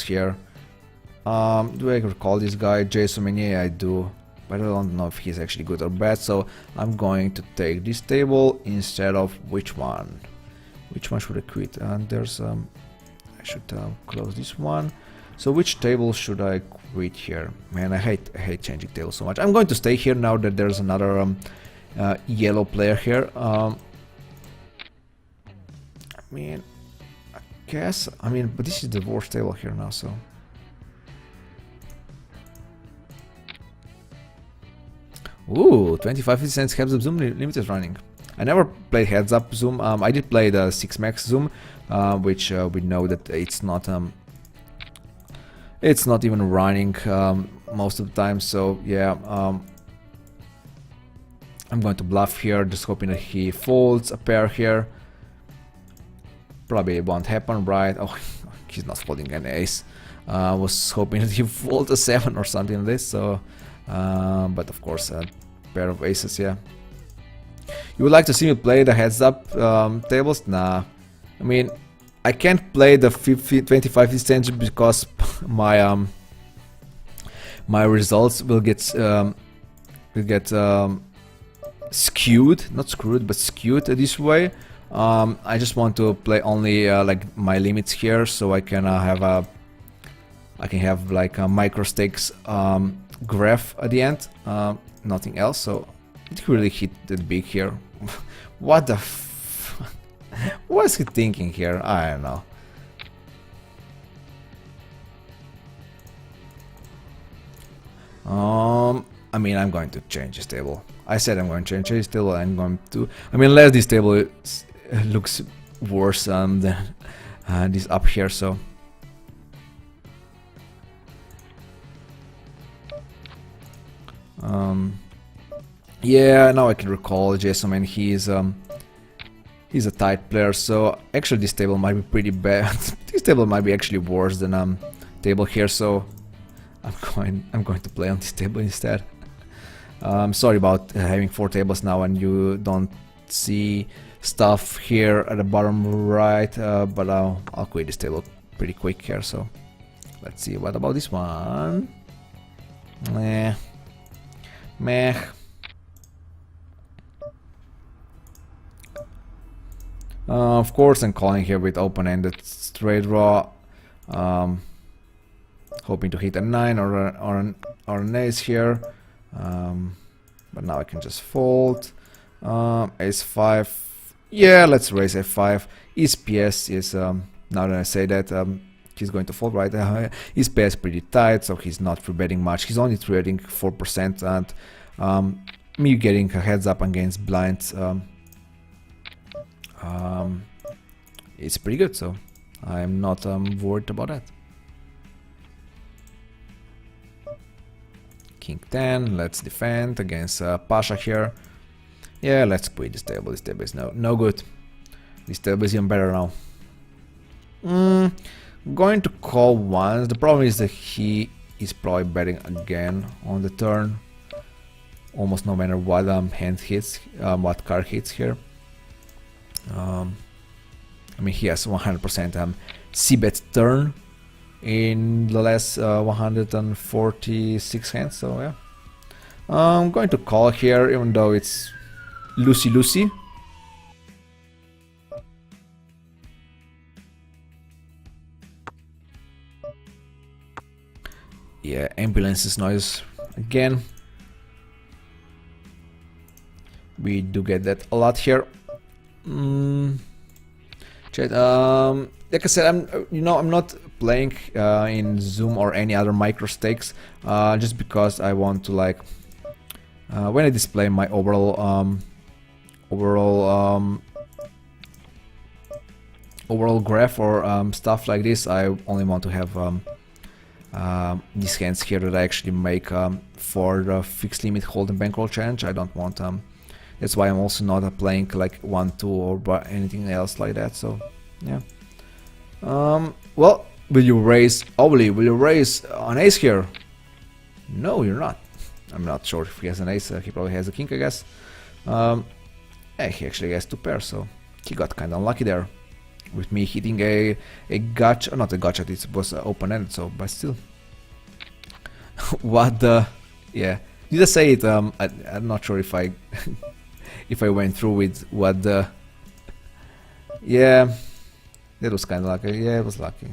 here. Do I recall this guy? Jason Meunier, I do. But I don't know if he's actually good or bad, so I'm going to take this table instead of which one? Which one should I quit? And there's I should close this one. So which table should I quit here? Man, I hate changing tables so much. I'm going to stay here now that there's another yellow player here. I mean, I guess. I mean, but this is the worst table here now, so. Ooh, 25 cents heads up zoom limit is running. I never played heads up zoom. I did play the 6 max zoom, which we know that it's not even running most of the time. So yeah, I'm going to bluff here, just hoping that he folds a pair here. Probably it won't happen, right? Oh, he's not folding an ace. I was hoping that he folds a 7 or something like this. So. But of course, a pair of aces, yeah. You would like to see me play the heads up tables? Nah. I mean, I can't play the 25 cents because my my results will get skewed, not screwed, but skewed this way. I just want to play only like my limits here, so I can have like a micro stakes graph at the end, nothing else. So it really hit that big here. What the what is he thinking here? I don't know. I mean, I'm going to change this table. I said I'm going to change this table. I'm going to. I mean, unless this table looks worse than this up here. So. Yeah, now I can recall Jason, and he's a tight player, so actually this table might be pretty bad. This table might be actually worse than table here, so I'm going to play on this table instead. Sorry about having 4 tables now and you don't see stuff here at the bottom right, but I'll quit this table pretty quick here. So let's see, what about this one? Meh. Of course, I'm calling here with open-ended straight draw, hoping to hit a 9 or an ace here, but now I can just fold. Ace 5, yeah, let's raise f5. His PS is now that I say that, he's going to fold, right? His pair is pretty tight, so he's not free betting much. He's only free betting 4%, and me getting a heads up against blinds, it's pretty good. So I'm not worried about that. King 10. Let's defend against Pasha here. Yeah, let's quit this table. This table is no good. This table is even better now. Going to call once. The problem is that he is probably betting again on the turn, almost no matter what hand hits, what card hits here. I mean, he has 100% c-bet turn in the last 146 hands, so yeah. I'm going to call here, even though it's loosey-loosey. Yeah, ambulance's noise again. We do get that a lot here. Chat, like I said, I'm not playing in Zoom or any other micro stakes, just because I want to, like, when I display my overall graph or stuff like this, I only want to have these hands here that I actually make for the fixed limit hold and bankroll challenge. I don't want that's why I'm also not playing like 1-2 or anything else like that. So yeah. Well, will you raise Oli? Will you raise an ace here? No, you're not. I'm not sure if he has an ace. He probably has a king, I guess. Yeah, he actually has 2 pairs, so he got kind of unlucky there. with me hitting a gotcha, not a gotcha, it was open-ended, so, but still. What the, yeah, did I say it? I'm not sure if I if I went through with what the, yeah, that was kind of lucky, yeah, it was lucky.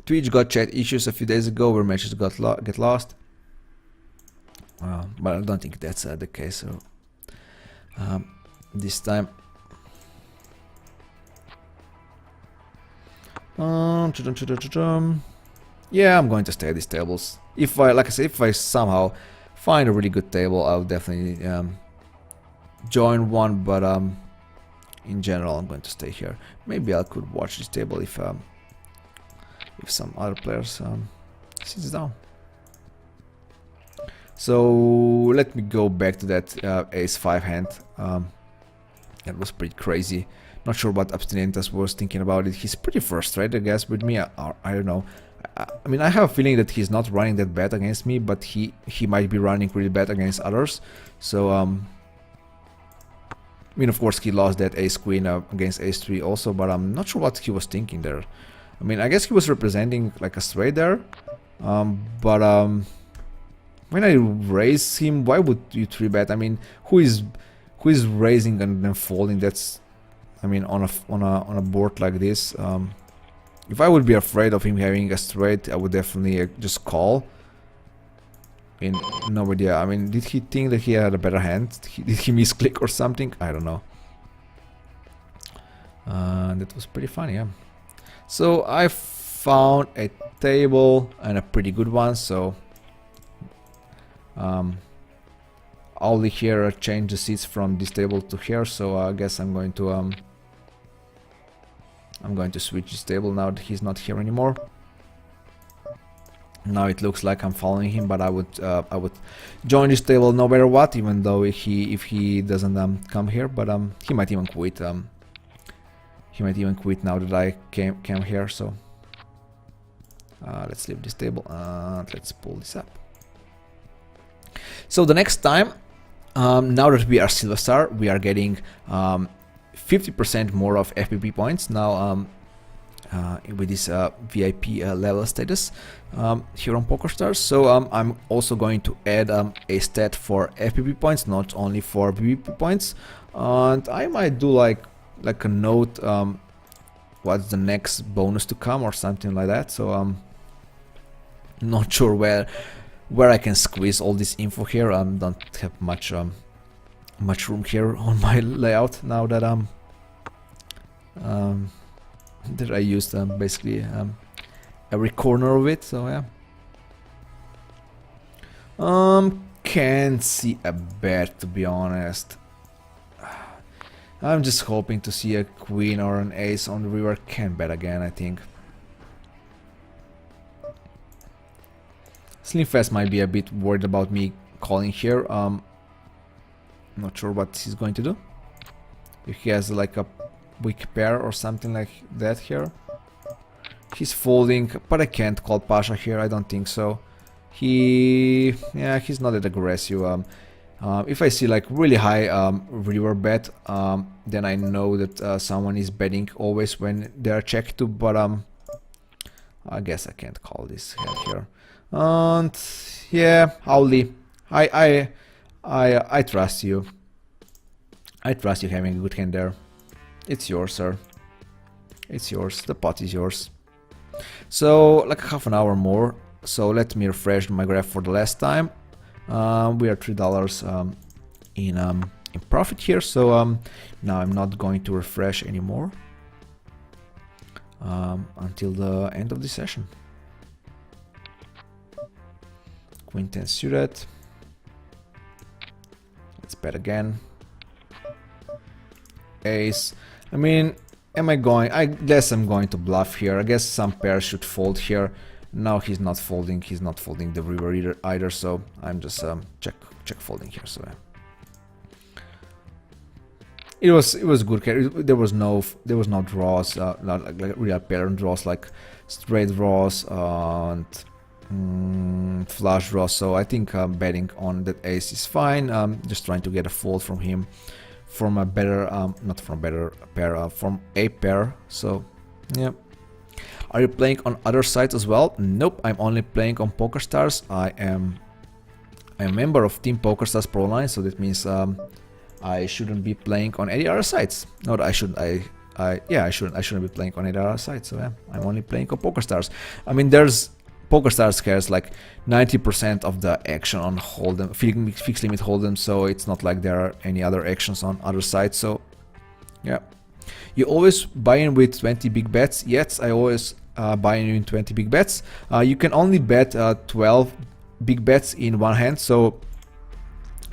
Twitch got chat issues a few days ago where matches get lost. But I don't think that's the case. So this time, yeah, I'm going to stay at these tables. If I, like I said, if I somehow find a really good table, I'll definitely join one. But in general, I'm going to stay here. Maybe I could watch this table if some other players sits down. So let me go back to that ace-5 hand. That was pretty crazy. Not sure what Abstinentas was thinking about it. He's pretty frustrated, I guess, with me. I don't know. I mean, I have a feeling that he's not running that bad against me, but he might be running really bad against others. So I mean, of course, he lost that ace-queen against ace-3 also, but I'm not sure what he was thinking there. I mean, I guess he was representing like a straight there, but when I raise him, why would you 3-bet? I mean, who is raising and then folding? That's, I mean, on a board like this. If I would be afraid of him having a straight, I would definitely just call. And no idea. I mean, did he think that he had a better hand? Did he misclick or something? I don't know. That was pretty funny, yeah. So I found a table and a pretty good one. So I'll here change the seats from this table to here. So I guess I'm going to switch this table now that he's not here anymore. Now it looks like I'm following him, but I would join this table no matter what, even though if he doesn't come here. But he might even quit. He might even quit now that I came here. So let's leave this table and let's pull this up. So the next time, now that we are Silver Star, we are getting 50% more of FPP points now with this VIP level status here on PokerStars. So I'm also going to add a stat for FPP points, not only for PvP points, and I might do like a note what's the next bonus to come or something like that. So I'm not sure where I can squeeze all this info here. Don't have much room here on my layout now that that I used basically every corner of it. So yeah, can't see a bet, to be honest. I'm just hoping to see a queen or an ace on the river. Can't bet again, I think. Slimfast might be a bit worried about me calling here. Not sure what he's going to do. If he has like a weak pair or something like that here. He's folding, but I can't call Pasha here. I don't think so. He's not that aggressive. If I see like really high river bet, then I know that someone is betting always when they're checked to. But I guess I can't call this hand here. And yeah, Howley, I trust you. I trust you having a good hand there. It's yours, sir. It's yours. The pot is yours. So like half an hour more. So let me refresh my graph for the last time. We are $3 in profit here. So now I'm not going to refresh anymore until the end of the session. Queen 10 suited. Let's bet again. Ace. I mean, I guess I'm going to bluff here. I guess some pairs should fold here. Now he's not folding. He's not folding the river either. So I'm just check folding here. So it was good. There was no draws, not like real pair draws like straight draws and flush draw, so I think betting on that ace is fine. Just trying to get a fold from him, from a better, not from better pair, from a pair. So yeah. Are you playing on other sites as well? Nope, I'm only playing on PokerStars. I'm a member of Team PokerStars Pro Line, so that means I shouldn't be playing on any other sites. No, I shouldn't. Yeah, I shouldn't be playing on any other sites. So yeah, I'm only playing on PokerStars. I mean, PokerStars has like 90% of the action on hold'em, fixed limit hold'em, so it's not like there are any other actions on other sites. So yeah, you always buy in with 20 big bets. Yes, I always buy in 20 big bets. You can only bet 12 big bets in one hand, so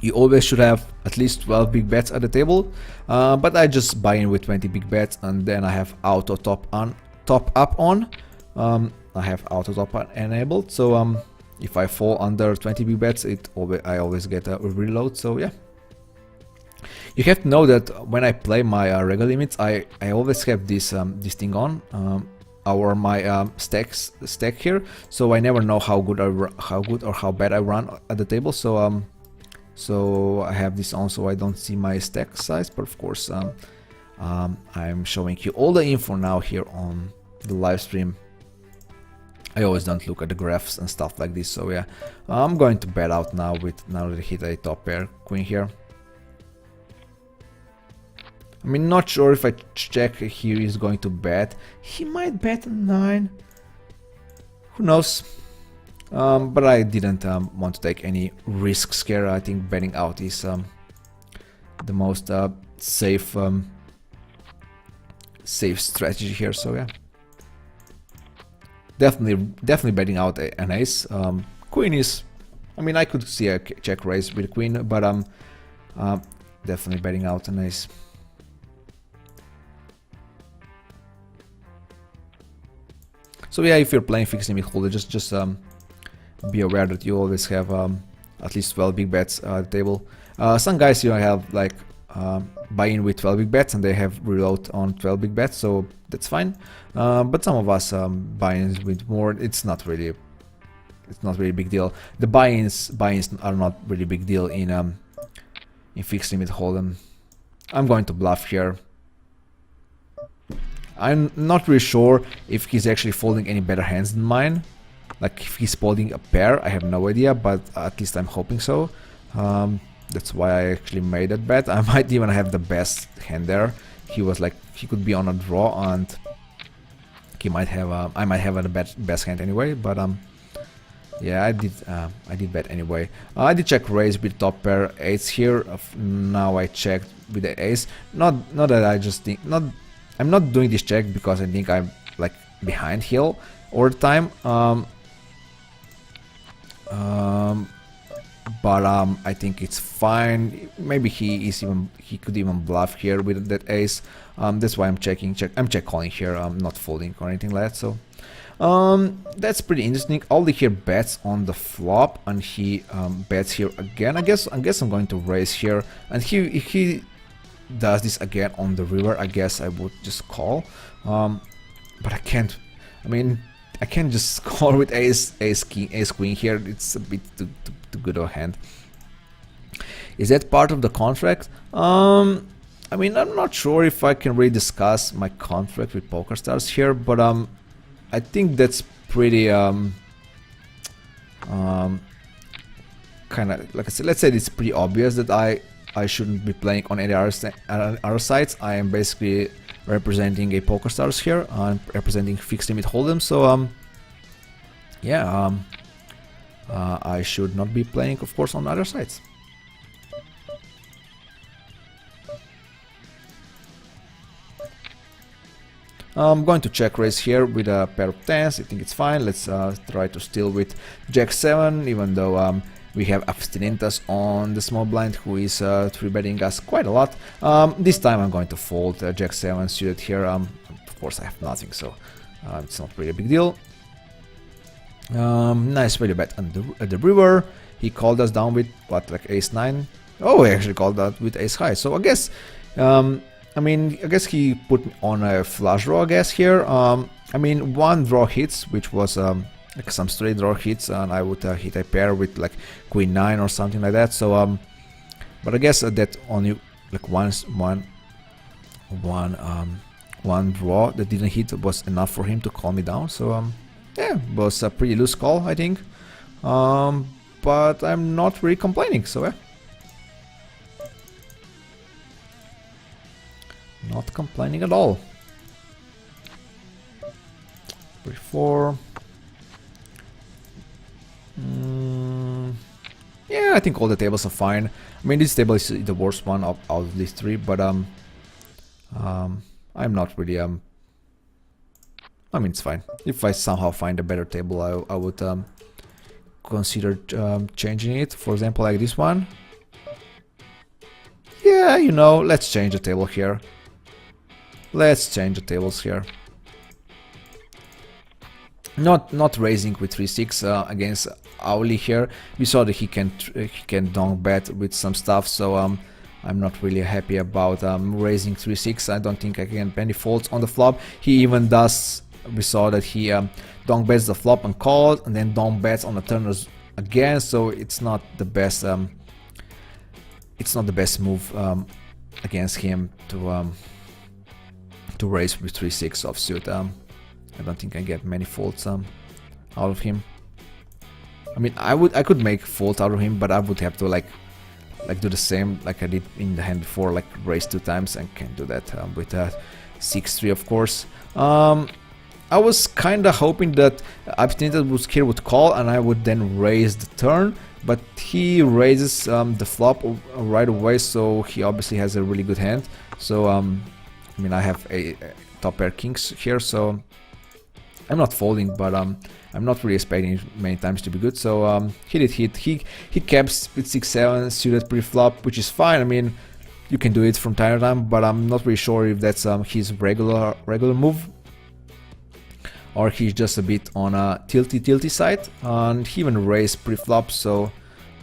you always should have at least 12 big bets at the table. But I just buy in with 20 big bets, and then I have auto top up on. I have auto top up enabled, so if I fall under 20 big bets, I always get a reload. So yeah, you have to know that when I play my regular limits, I always have this thing on, or my stack here, so I never know how good or how bad I run at the table. So so I have this on, so I don't see my stack size. But of course, I'm showing you all the info now here on the live stream. I always don't look at the graphs and stuff like this. So yeah, I'm going to bet out now now that I hit a top pair queen here. I mean, not sure if I check here he's going to bet. He might bet a 9. Who knows? But I didn't want to take any risks here. I think betting out is the most safe strategy here. So yeah, definitely betting out an ace. Queen is, I mean, I could see a check raise with queen, but definitely betting out an ace. So yeah, if you're playing fixed limit holder, just be aware that you always have at least 12 big bets at the table. Some guys, you know, have like buy in with 12 big bets and they have reload on 12 big bets, so that's fine. But some of us buy ins with more. It's not really a big deal. The buy-ins are not really big deal in fixed limit hold'em. I'm going to bluff here. I'm not really sure if he's actually folding any better hands than mine. Like if he's folding a pair, I have no idea, but at least I'm hoping so. That's why I actually made that bet. I might even have the best hand there. He could be on a draw, and he might have. I might have the best hand anyway. But yeah, I did bet anyway. I did check raise with top pair ace here. Now I checked with the ace. Not that I just think I'm not doing this check because I think I'm like behind heel all the time. But I think it's fine. Maybe he could even bluff here with that ace. That's why I'm I'm check calling here. I'm not folding or anything like that. So that's pretty interesting. Aldi here bets on the flop, and he bets here again. I guess I'm going to raise here, and if he does this again on the river, I guess I would just call. But I can't. I mean, I can't just call with ace queen here. It's a bit too good of a hand. Is that part of the contract? I mean, I'm not sure if I can really discuss my contract with PokerStars here, but I think that's pretty kind of, like I said, let's say it's pretty obvious that I shouldn't be playing on any other sites. I am basically representing a PokerStars here. I'm representing fixed limit hold'em, so yeah, I should not be playing, of course, on other sites. I'm going to check raise here with a pair of 10s. I think it's fine. Let's try to steal with Jack 7, even though we have Abstinentas on the small blind, who is 3-betting us quite a lot. This time I'm going to fold Jack 7 suited here. Of course I have nothing, so it's not really a big deal. Nice value bet at the river. He called us down with what, like ace 9? Oh, he actually called that with ace high. So I guess, I mean, I guess he put on a flush draw, I guess, here. I mean, one draw hits, which was like some straight draw hits, and I would hit a pair with like queen 9 or something like that. So but I guess that only like one draw that didn't hit was enough for him to call me down. So yeah, it was a pretty loose call, I think. But I'm not really complaining, so yeah. Not complaining at all. 34. Yeah, I think all the tables are fine. I mean, this table is the worst one out of these three, but I'm not really I mean, it's fine. If I somehow find a better table, I would consider changing it. For example, like this one. Yeah, you know, let's change the table here. Let's change the tables here. Not raising with 3-6 against Auli here. We saw that he can donk bet with some stuff, so I'm not really happy about raising 3-6. I don't think I can get any faults on the flop. He even does. We saw that he donk bets the flop and calls, and then donk bets on the turn again. So it's not the best. It's not the best move against him to raise with 3-6 offsuit. I don't think I get many faults out of him. I mean, I could make fault out of him, but I would have to like do the same like I did in the hand before, like raise 2 times. I can't do that with 6-3, of course. I was kinda hoping that Abstinent here would call and I would then raise the turn, but he raises the flop right away, so he obviously has a really good hand. So I mean, I have a top pair kings here, so I'm not folding, but I'm not really expecting many times to be good. So he did hit. He caps with 6-7 suited pre-flop, which is fine. I mean, you can do it from time to time, but I'm not really sure if that's his regular move, or he's just a bit on a tilty side. And he even raised pre-flop, so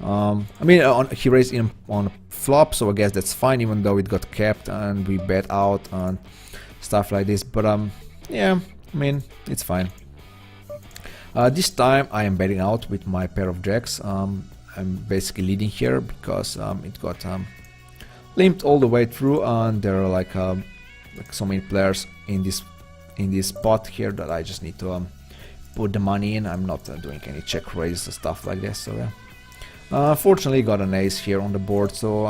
I mean, he raised in on flop, so I guess that's fine, even though it got capped and we bet out and stuff like this. But yeah, I mean, it's fine. This time I am betting out with my pair of jacks. I'm basically leading here because it got limped all the way through, and there are like so many players in this spot here that I just need to put the money in. I'm not doing any check raise or stuff like this. So yeah, fortunately got an ace here on the board. So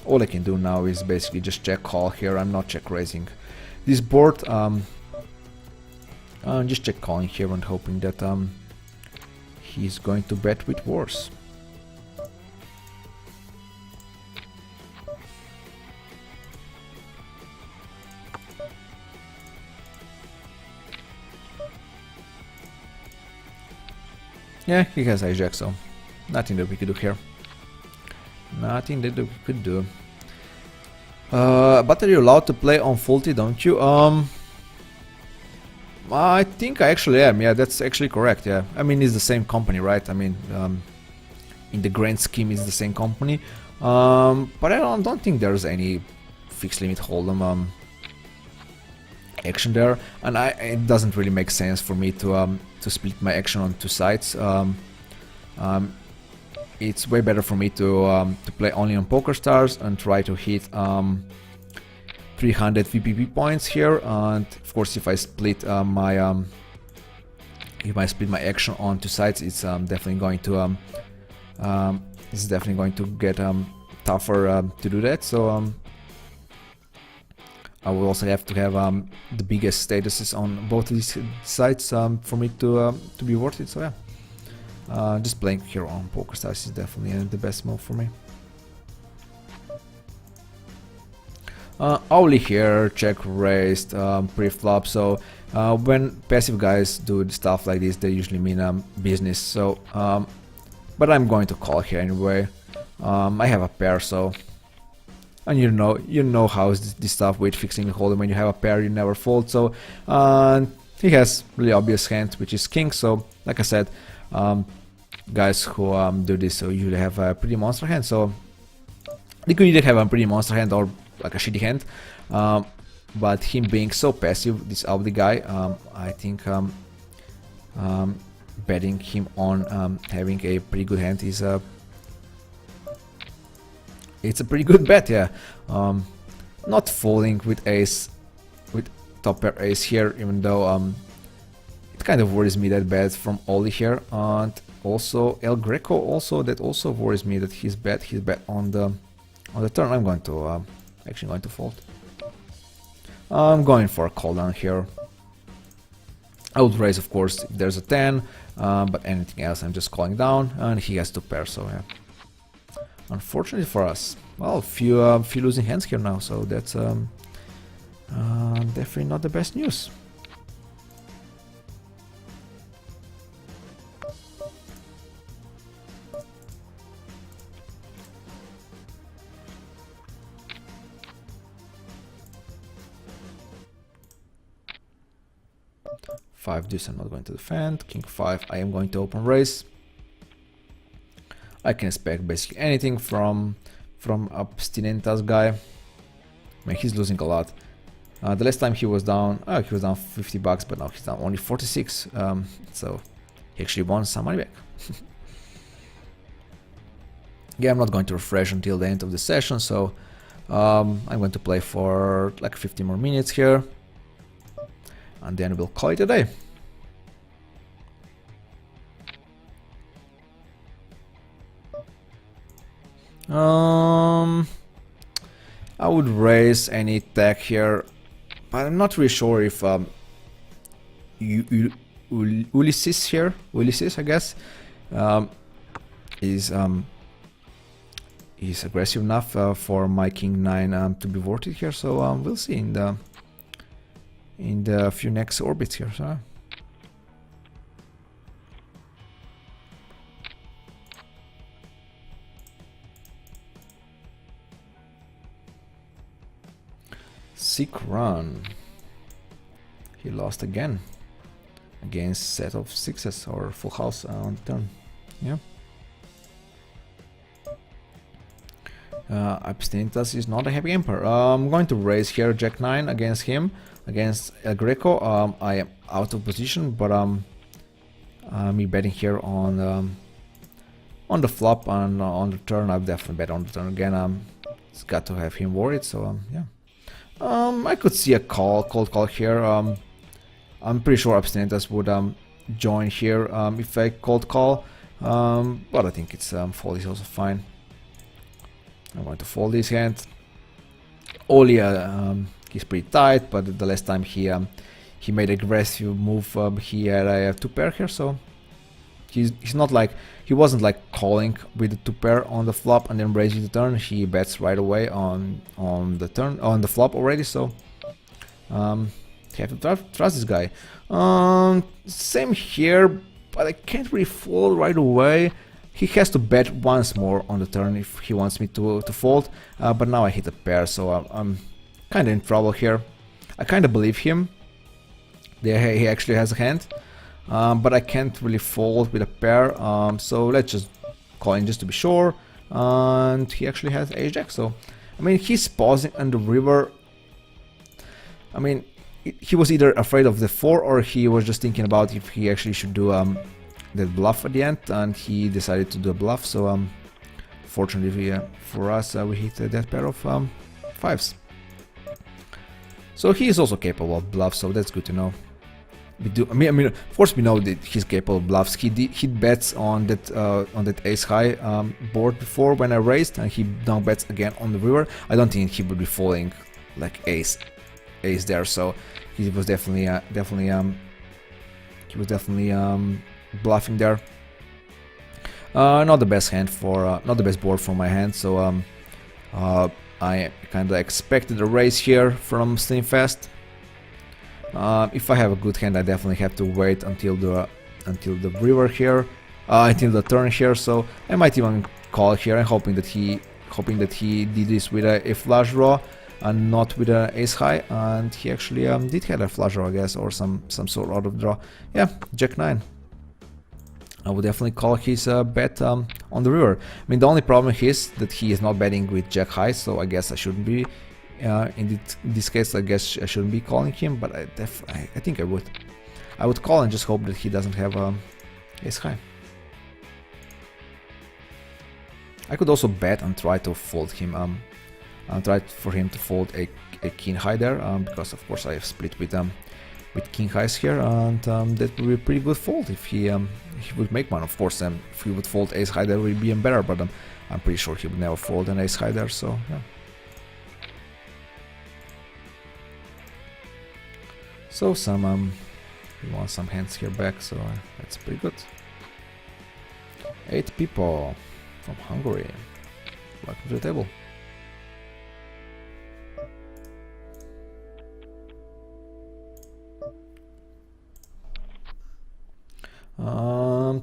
all I can do now is basically just check call here. I'm not check raising this board. Just check calling here and hoping that he's going to bet with worse. Yeah, he has hijack, so nothing that we could do here. Nothing that we could do. But are you allowed to play on faulty, don't you? I think I actually am. Yeah, that's actually correct. Yeah, I mean, it's the same company, right? I mean, in the grand scheme, it's the same company. But I don't think there's any fixed limit hold'em action there, and it doesn't really make sense for me to split my action on 2 sides. It's way better for me to play only on PokerStars and try to hit 300 VPP points here. And of course, if I split my action on 2 sides, it's definitely going to get tougher to do that. So I will also have to have the biggest statuses on both of these sides for me to be worth it. So yeah, just playing here on PokerStars is definitely the best move for me. Auli here, check raised, pre-flop. So when passive guys do stuff like this, they usually mean business. So, but I'm going to call here anyway. I have a pair, so. And you know how this stuff with fixing the hold'em. When you have a pair, you never fold. So he has really obvious hand, which is king. So like I said, guys who do this so usually have a pretty monster hand. So they could either have a pretty monster hand or like a shitty hand. But him being so passive, this Audi guy, I think betting him on having a pretty good hand is it's a pretty good bet, yeah. Not folding with ace, with top pair ace here, even though it kind of worries me that bet from Oli here, and also El Greco also, that also worries me that his bet on the turn. I'm going to actually going to fold. I'm going for a call down here. I would raise, of course, if there's a 10, but anything else I'm just calling down, and he has 2 pairs, so yeah. Unfortunately for us, well, few losing hands here now, so that's definitely not the best news. Five deuce, I'm not going to defend. King 5, I am going to open raise. I can expect basically anything from Abstinentas guy. I mean, he's losing a lot. The last time he was down, he was down 50 bucks, but now he's down only 46. So he actually won some money back. Yeah, I'm not going to refresh until the end of the session, so I'm going to play for like 15 more minutes here, and then we'll call it a day. I would raise any tech here, but I'm not really sure if Ulysses here, Ulysses I guess, is aggressive enough for my King 9 to be worth it here. So we'll see in the few next orbits here. So. Sick run. He lost again against set of 6s or full house on turn. Yeah. Abstinentas is not a happy emperor. I'm going to raise here Jack 9 against him, against El Greco. I am out of position, but me betting here on the flop and on the turn. I've definitely bet on the turn again. It's got to have him worried. So yeah. I could see a cold call here. I'm pretty sure Abstinentas would join here if I cold call, but I think it's fold is also fine. I'm going to fold this hand. Oli, he's pretty tight, but the last time he made an aggressive move, he had a 2 pair here, so he's not like, he wasn't like calling with the 2 pair on the flop and then raising the turn. He bets right away on the turn, on the flop already, so you have to trust this guy. Same here, but I can't really fold right away. He has to bet once more on the turn if he wants me to fold, but now I hit a pair, so I'm kind of in trouble here. I kind of believe him. He actually has a hand, but I can't really fold with a pair, so let's just call in just to be sure. And he actually has ace-jack, so I mean, he's pausing on the river. I mean, he was either afraid of the 4 or he was just thinking about if he actually should do that bluff at the end, and he decided to do a bluff. So fortunately for us, we hit that pair of 5s. So he is also capable of bluffs, so that's good to know. We do. I mean, of course we know that he's capable of bluffs. He bets on that ace high board before when I raised, and he now bets again on the river. I don't think he would be folding like ace there. So he was definitely bluffing there. Not the best hand for not the best board for my hand. So I kind of expected a raise here from Slimfast. If I have a good hand, I definitely have to wait until the river here, until the turn here. So I might even call here, and hoping that he did this with a flush draw and not with an ace high. And he actually did have a flush draw, I guess, or some sort out of draw. Yeah, Jack 9. I would definitely call his bet on the river. I mean, the only problem is that he is not betting with Jack high, so I guess I shouldn't be. In this case, I guess I shouldn't be calling him, but I think I would. I would call and just hope that he doesn't have ace high. I could also bet and try to fold him, and try for him to fold a king high there, because of course I have split with king highs here, and that would be a pretty good fold if he would make one. Of course, if he would fold ace high, that would be even better, but I'm pretty sure he would never fold an ace high there, so yeah. So we want some hands here back, so that's pretty good. 8 people from Hungary. Welcome to the table.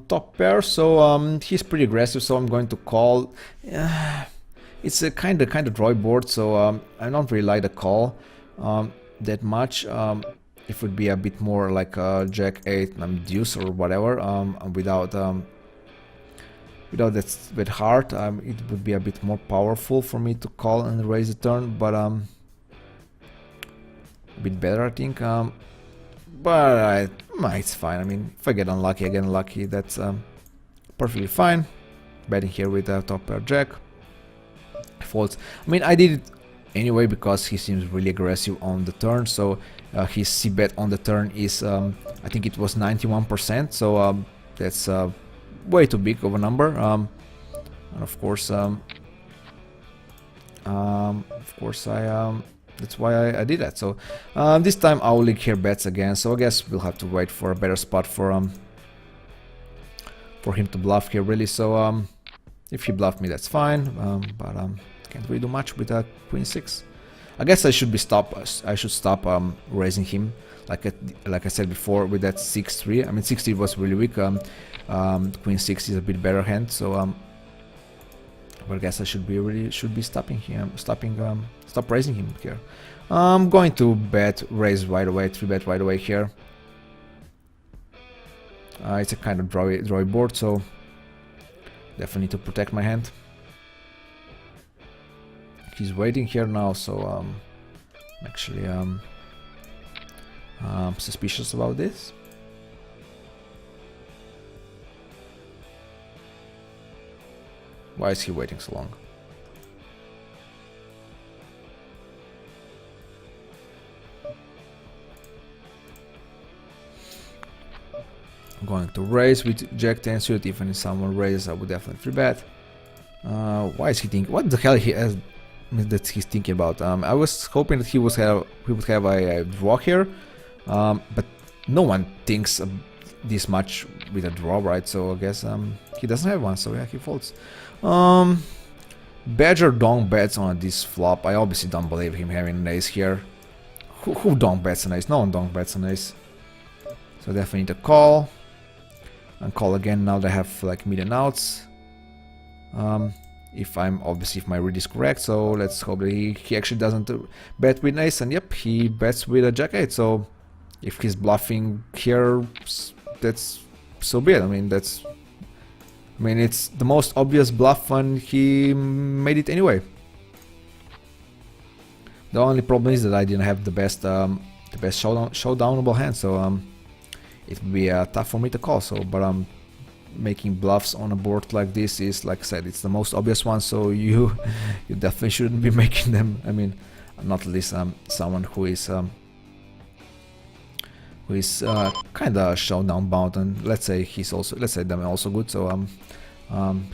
Top pair, so he's pretty aggressive, so I'm going to call. It's a kind of drawy board, so I don't really like the call that much. It would be a bit more like a Jack 8 and Deuce or whatever, without that heart. It would be a bit more powerful for me to call and raise the turn, but a bit better, I think. But it's fine. I mean, if I get unlucky, I get unlucky. That's perfectly fine. Betting here with a top pair Jack. Folds. I mean, I did it anyway because he seems really aggressive on the turn. So his C bet on the turn is, I think it was 91%. So that's way too big of a number. And of course, that's why I did that. So this time Aulik here bets again, so I guess we'll have to wait for a better spot for him to bluff here, really. So if he bluffed me, that's fine, but can't really do much with a queen 6. I guess I should stop raising him, like I said before, with that 6-3. I mean, 6-3 was really weak. Queen 6 is a bit better hand, so but I guess I should be stopping him, stop raising him here. I'm going to raise right away, 3-bet right away here. It's a kind of drawy board, so definitely need to protect my hand. He's waiting here now, so I'm actually suspicious about this. Why is he waiting so long? I'm going to raise with Jack 10 suit. Even if someone raises, I would definitely 3-bet. Why is he thinking? What the hell that he's thinking about? I was hoping that he would have a draw here, but no one thinks this much with a draw, right? So I guess he doesn't have one, so yeah, he folds. Badger donk bets on this flop. I obviously don't believe him having an ace here. Who donk bets an ace? No one donk bets an ace. So definitely need to call. And call again now that I have like million outs. If my read is correct, so let's hope that he actually doesn't bet with an ace, and yep, he bets with a Jack 8. So if he's bluffing here, that's so be it. I mean, it's the most obvious bluff, and he made it anyway. The only problem is that I didn't have the best showdownable hand, so it would be tough for me to call. So, but making bluffs on a board like this is, like I said, it's the most obvious one. So you definitely shouldn't be making them. I mean, not at least someone who is kind of showdown bound, and let's say them also good. So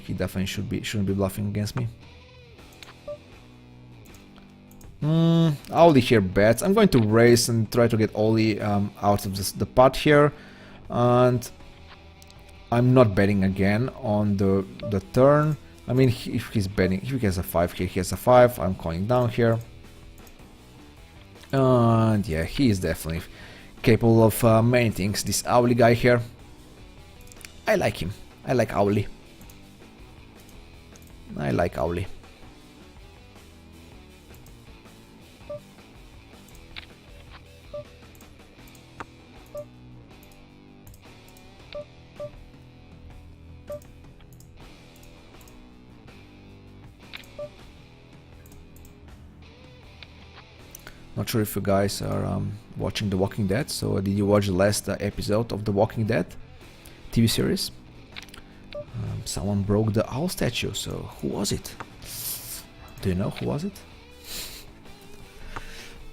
he definitely shouldn't be bluffing against me. Oli here bets. I'm going to raise and try to get Oli out of the pot here, and I'm not betting again on the turn. I mean, if he's betting, if he has a 5 here, he has a 5. I'm calling down here, and yeah, he is definitely capable of many things. This Auli guy here, I like him. I like Auli. Not sure if you guys are watching The Walking Dead. So did you watch the last episode of The Walking Dead TV series? Someone broke the owl statue, so who was it? Do you know who was it?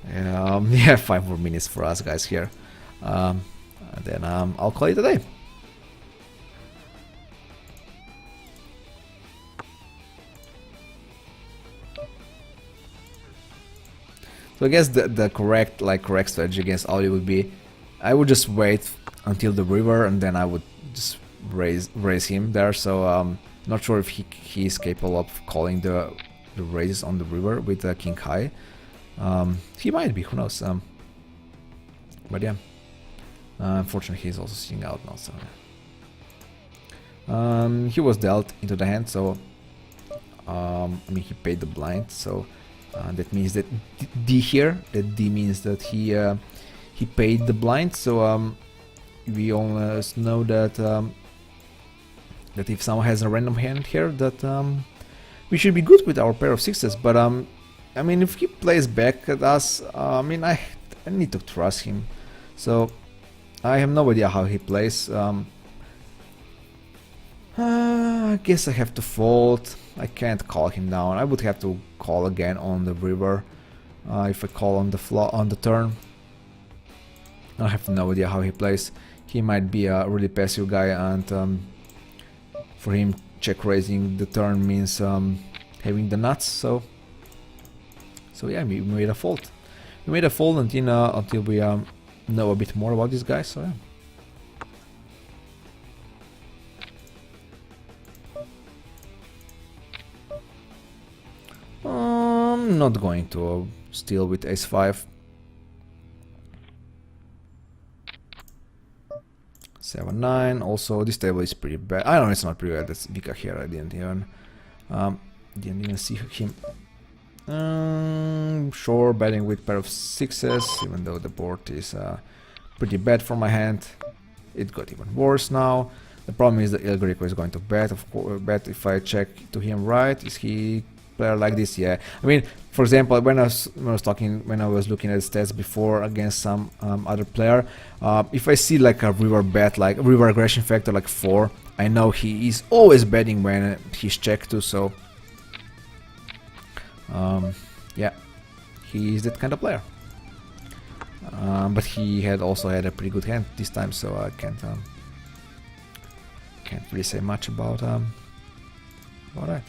Yeah, 5 more minutes for us guys here. And then I'll call it a day. So I guess the correct strategy against Ali would be, I would just wait until the river and then I would just raise him there. So not sure if he is capable of calling the raises on the river with King High. He might be, who knows. But yeah, unfortunately he's also seeing out now. So he was dealt into the hand. So I mean he paid the blind. So. That means that D here, that D means that he paid the blind, so we almost know that that if someone has a random hand here, that we should be good with our pair of sixes. But I mean, if he plays back at us, I mean, I need to trust him. So I have no idea how he plays. I guess I have to fold. I can't call him down. I would have to call again on the river if I call on the turn. I have no idea how he plays. He might be a really passive guy, and for him, check raising the turn means having the nuts. So yeah, we made a fold. We made a fold until we know a bit more about this guy. So yeah. I'm not going to steal with ace-5. 7-9. Also, this table is pretty bad. I know it's not pretty bad. That's Vika here. I didn't even see him. Sure, betting with pair of sixes, even though the board is pretty bad for my hand. It got even worse now. The problem is that El Greco is going to bet. Of course, bet if I check to him right. Is he player like this? Yeah. I mean, for example, when I was looking at stats before against some other player, if I see like a river bet, like river aggression factor like 4, I know he is always betting when he's checked too. So yeah, he is that kind of player. But he also had a pretty good hand this time, so I can't really say much about that.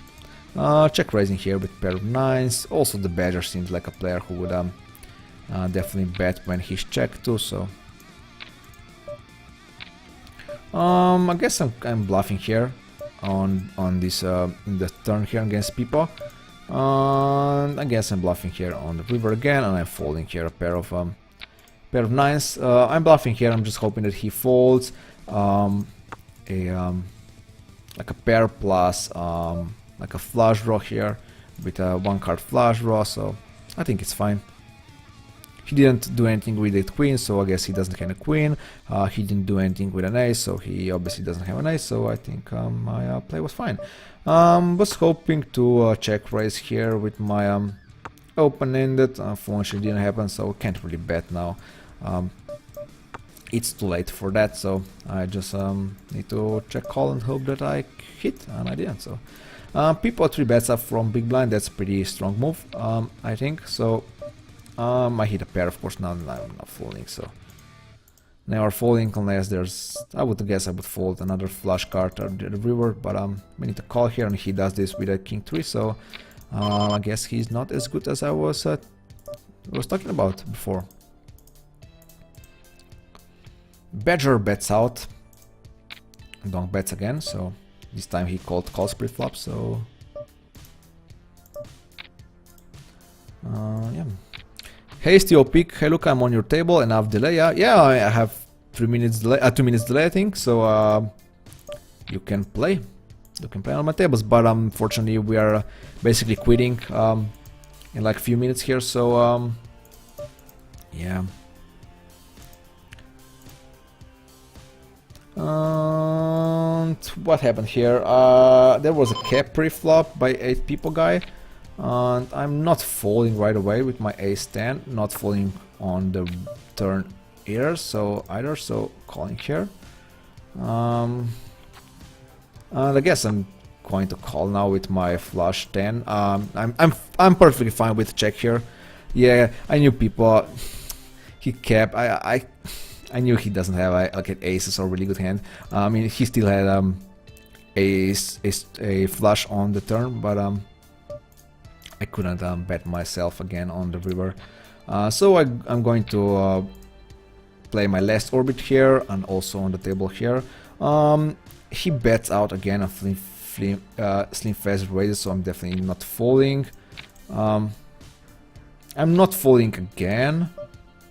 Check raising here with pair of 9s. Also, the Badger seems like a player who would definitely bet when he's checked too. So I guess I'm bluffing here on this in the turn here against Pipo. I guess I'm bluffing here on the river again, and I'm folding here a pair of 9s. I'm bluffing here. I'm just hoping that he folds like a pair plus like a flush draw here with a 1-card flush draw, so I think it's fine. He didn't do anything with the queen, so I guess he doesn't have a queen. He didn't do anything with an ace, so he obviously doesn't have an ace, so I think my play was fine. Was hoping to check raise here with my open-ended. Unfortunately didn't happen, so can't really bet now. It's too late for that, so I just need to check call and hope that I hit, and I didn't. So people 3 bets up from big blind. That's a pretty strong move, I think. So I hit a pair, of course. Now I'm not folding, so never folding unless there's. I would guess I would fold another flush card or the river, but we need to call here, and he does this with a king 3. So I guess he's not as good as I was talking about before. Badger bets out. Donk bets again, so this time he calls pre-flop, so yeah. Hey Steel Peak, hey look, I'm on your table, enough delay. Yeah, I have 2 minutes delay, I think, so you can play on my tables, but unfortunately we are basically quitting in like a few minutes here, so yeah. What happened here? There was a cap pre-flop by 8 people guy, and I'm not folding right away with my ace-10, not folding on the turn either, so calling here. And I guess I'm going to call now with my flush 10. I'm perfectly fine with check here. Yeah, I knew people. He kept. I knew he doesn't have like an aces or really good hand. I mean, he still had a flush on the turn, but I couldn't bet myself again on the river. So I'm going to play my last orbit here and also on the table here. He bets out again a slim fast raises, so I'm definitely not folding. I'm not folding again.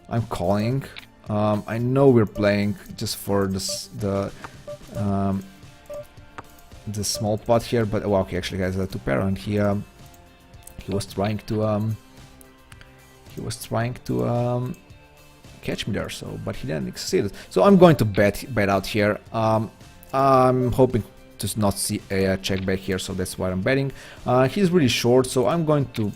I'm calling. I know we're playing just for the small pot here, but wow, he actually has a 2 pair, and he was trying to catch me there, so but he didn't succeed. So I'm going to bet out here. I'm hoping to not see a check back here, so that's why I'm betting. He's really short, so I'm going to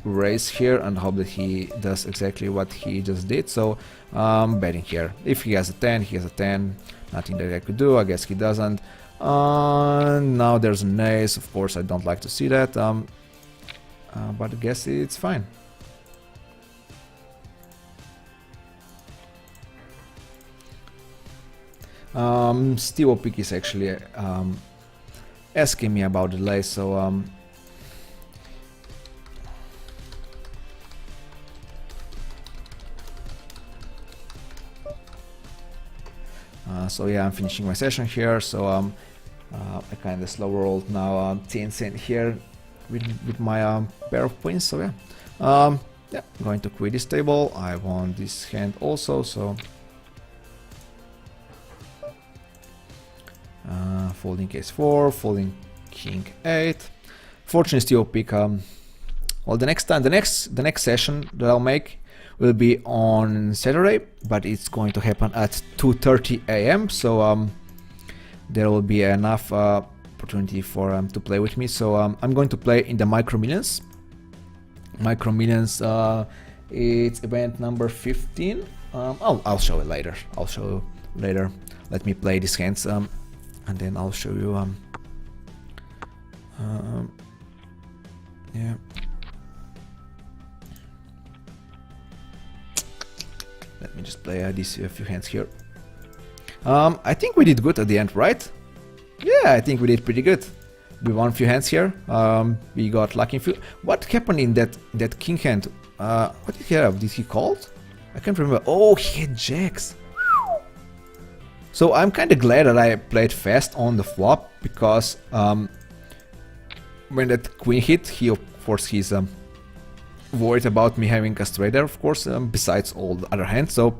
raise here and hope that he does exactly what he just did. So betting here. If he has a 10, he has a 10. Nothing that I could do. I guess he doesn't. Now there's an ace. Of course, I don't like to see that. But I guess it's fine. Steve Pick is actually asking me about the delay, so so yeah, I'm finishing my session here. So I kind of slow rolled now 10 cent here with my pair of queens. So yeah, yeah, I'm going to quit this table. I want this hand also. So folding ace 4, folding king 8. Fortunately, still pick. Well, the next session that I'll make will be on Saturday, but it's going to happen at 2:30 a.m. So there will be enough opportunity for to play with me. So I'm going to play in the Micro Millions. Micro Millions, it's event number 15. I'll show it later. I'll show you later. Let me play these hands, and then I'll show you. Yeah. Let me just play these few hands here. I think we did good at the end, right? Yeah, I think we did pretty good. We won a few hands here. We got lucky in few. What happened in that king hand? What did he have? Did he call? I can't remember. Oh, he had jacks. So I'm kind of glad that I played fast on the flop, because when that queen hit, he of course he's worried about me having a straight there, of course, besides all the other hands. So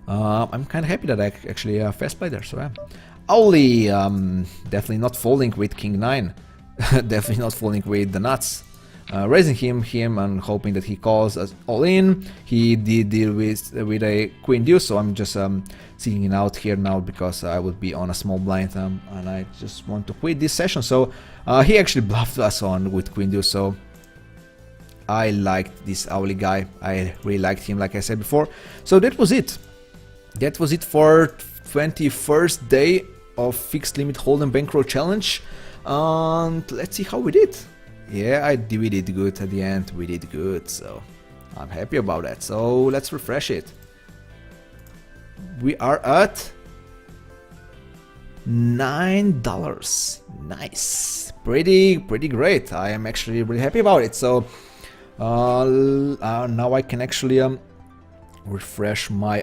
I'm kind of happy that I actually fast played there. So yeah, only definitely not folding with king 9, definitely not folding with the nuts. Raising him and hoping that he calls us all in. He did deal with a queen deuce, so I'm just sitting it out here now because I would be on a small blind, and I just want to quit this session. So he actually bluffed us on with queen deuce, so I liked this Owly guy. I really liked him, like I said before. So that was it. That was it for 21st day of Fixed Limit Hold'em Bankroll Challenge. And let's see how we did. Yeah, we did good at the end. We did good, so I'm happy about that. So let's refresh it. We are at $9. Nice, pretty great. I am actually really happy about it. So now I can actually refresh my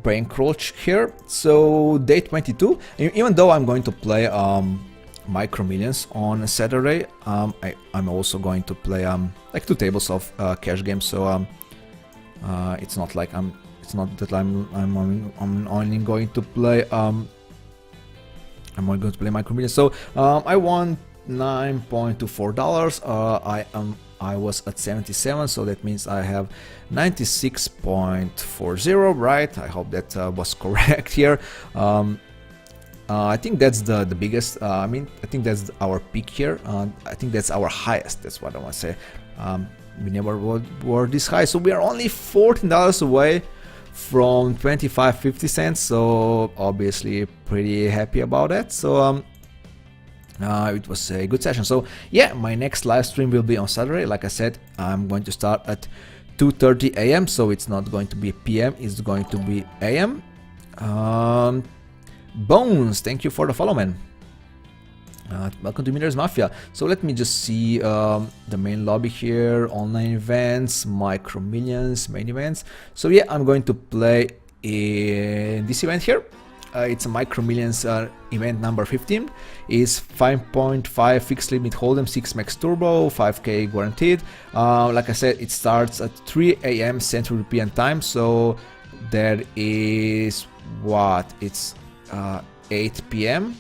bankroll here. So day 22. Even though I'm going to play Micro Millions on Saturday, I'm also going to play like 2 tables of cash games. So it's not like I'm only going to play Micro Millions. So I won $9.24. I was at 77, so that means I have 96.40, right? I hope that was correct here. I think that's the biggest. I mean, I think that's our peak here. I think that's our highest. That's what I want to say. We never were this high, so we are only $14 away from 25.50 cents, so obviously pretty happy about that. So it was a good session. So yeah, my next live stream will be on Saturday. Like I said, I'm going to start at 2:30 a.m. so it's not going to be PM, it's going to be AM. Bones, thank you for the follow, man. Welcome to Millers Mafia. So let me just see the main lobby here, online events, micro millions, main events. So yeah, I'm going to play in this event here. It's a micro millions event number 15. Is 5.5 fixed limit hold'em, 6 max turbo, 5k guaranteed. Like I said, it starts at 3 a.m. Central European time. So there is what? It's 8 p.m.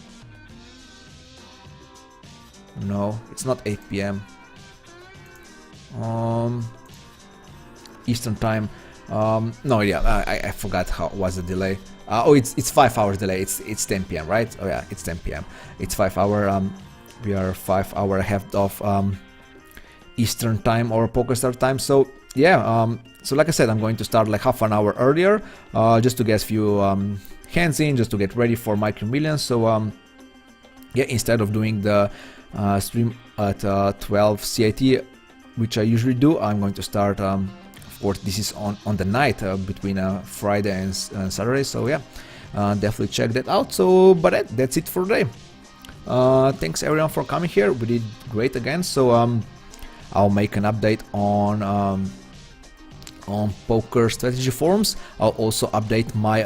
No, it's not 8 p.m. Eastern time. No, yeah, I forgot how was the delay. Oh, it's 5 hours delay. It's 10 p.m. right? Oh yeah, it's 10 p.m. It's 5 hour. We are 5 hour ahead of Eastern time or PokerStars time. So yeah. So like I said, I'm going to start like half an hour earlier, just to get a few hands in, just to get ready for Micro Millions. So yeah, instead of doing the stream at 12 CIT, which I usually do, I'm going to start. Of course, this is on the night between Friday and Saturday. So yeah, definitely check that out. So, but that's it for today. Thanks everyone for coming here. We did great again. So I'll make an update on poker strategy forums. I'll also update my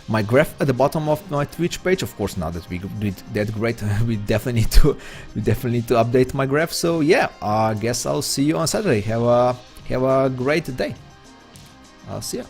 my graph at the bottom of my Twitch page. Of course, now that we did that great, we definitely need to update my graph. So yeah, I guess I'll see you on Saturday. Have a great day. I'll see ya.